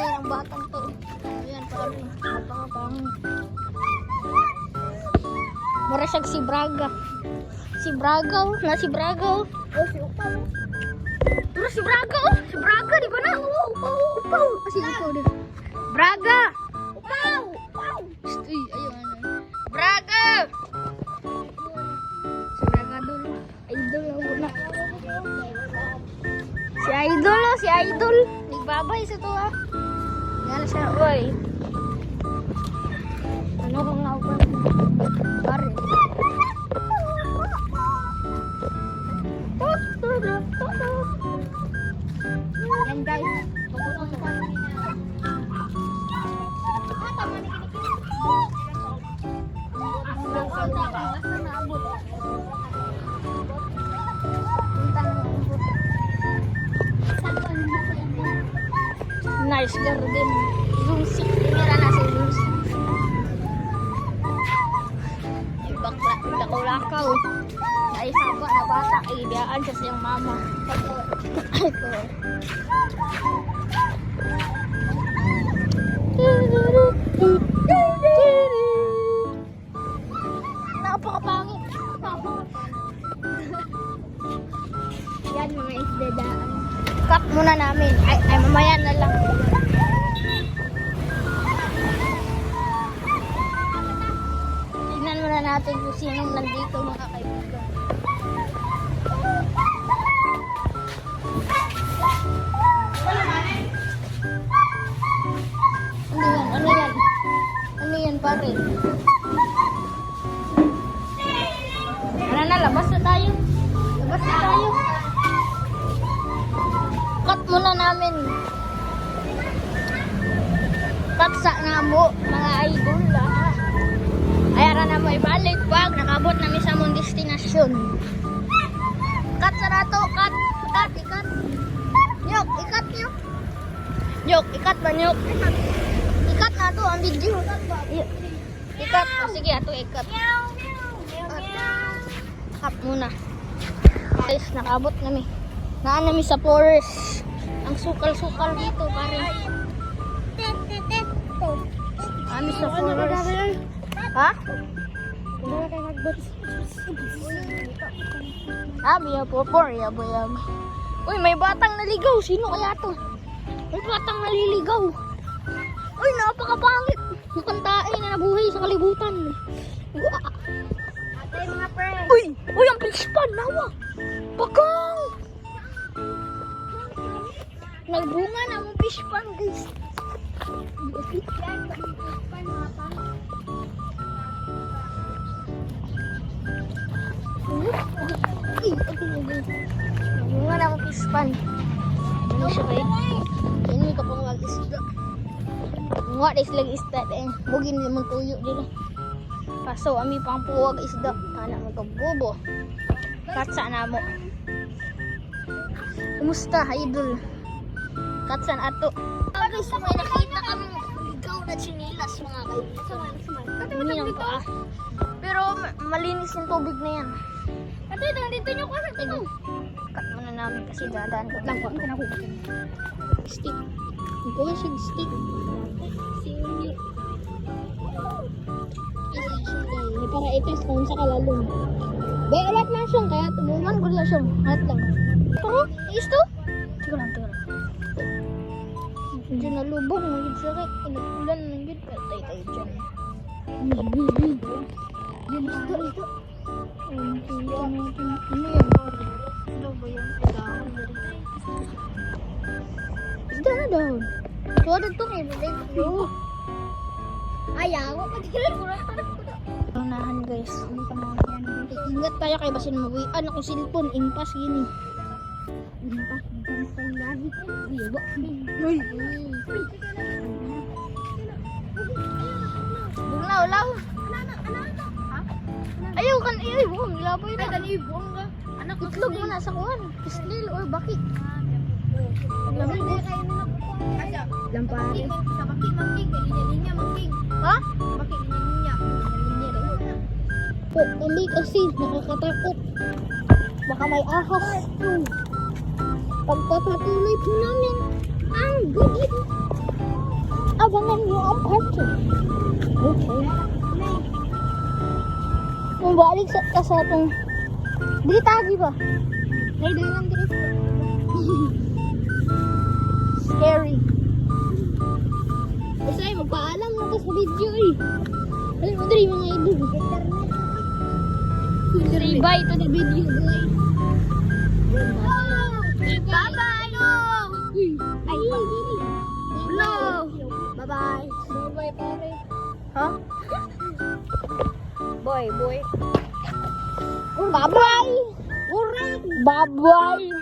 ingay ng batang to. Ayan, pare. Napakapangin. Mura siyang si Braga. Si Braga, oh. Na si Braga, oh. Oh, si Upaw. Mura si Braga, oh. Si Braga, di ba na? Upaw, Upaw. Si Upaw din. Braga! Upaw! Upaw! Uy, ayun. Braga! Si Braga dulu. Idol ang guna. Si Idol, oh. Si Idol. Nagbabay sa to, ah. Yan siya, oy. Ano kung nga ba? Pare. Yan guys. Pupunong sa kami na. Tama ni kinikini. Basta naabot. Nice garden. Lucy. Tingnan na si Lucy. Lakaw-lakaw. Ay saba na bata. Ay biyaan siya siyang mama. Ito. Napakapangit. Yan mga isdadaan. Cut muna namin. Ay mamaya na lang. Tingnan muna natin kung sinong nandito mga kaibigan. Ano yan? Ano yan pare? Ano na, labas na tayo. Labas na tayo. Cut muna namin. Cut sa namo, mga idol ah. Ayara na mo ibalik pag nakabot namin sa mong destinasyon. Cut sa nato, cut. Ikat. Nyok, ikat nyok. Nyok, ikat ba nyok? Ikat na to ang video. Ikat. Oh, sige, ato ikat. Cut muna. Guys, nakabot namin. Naan namin sa forest. Ang sukal-sukal dito, pare. Kami sa forest. Ha? Biya popor, yabo. Uy, may batang naligaw. Sino kaya to? May batang naliligaw. Uy, napakapangit. Mukhang tae na nabuhay sa kalibutan. Atay mga pre. Uy, ang fish pan, nawa. Bagang. Nagbunga na mong fish pan, guys. Nagbunga na mong fish pan. Ano siya kayo? Ini ka pang mag-isda. Nga na islang isda eh. Bugin naman tuyo dito. Kaso ami pang puwag isda. Kana mo ito bobo. Katsa na mo. Kumusta idol? Katsa na ato. Guys, may nakita kami ligaw na chinilas mga kaibigan. Hindi lang pa. Pero malinis yung tubig na yan. Ate, dito nyo ko sa ito. Cut muna namin kasi dadaan ko lang po. Stick. Ito nga siya stick. Sili. Para ito kung sa kalalong. Bay, alat na siyang kaya tumuman ko lang siyang. Alat lang. Pero, isto? Tigo lang. Hindi na lubong. Magiging sakit. Pinag-ulan. Magiging patay tayo dyan. Yan isda. Ano yan? Ano ba yan? Isda na daw. So, ano ito kayo? Ayaw. Unahan guys. Ingat tayo kay basin mabuhay. Ano kung silpon? Impas gini. Impas. Ulaw. Ayaw kan iyo buong laboy na kan ibong ka. Anak itlog mo na sa kuan. Kislil or baki. Lamig mo kayo na. Lampari. Sa baki mangking, linya mangking. Ha? Baki linya. Po, hindi kasi nakakatakot. Baka may ahas. Pagpapatuloy po namin ang gugid. abangan niyo ang party. Okay. Kung balik ka sa itong... Dili tagi ba? May dalang dito. Scary. Kasi magpaalam na sa video eh. Alam mo dali mga idol. Say bye to the video guys. Baba ano? Ay, hello. Bye-bye. Bye-bye pare. Ha? Boy. Bye-bye. Bye-bye.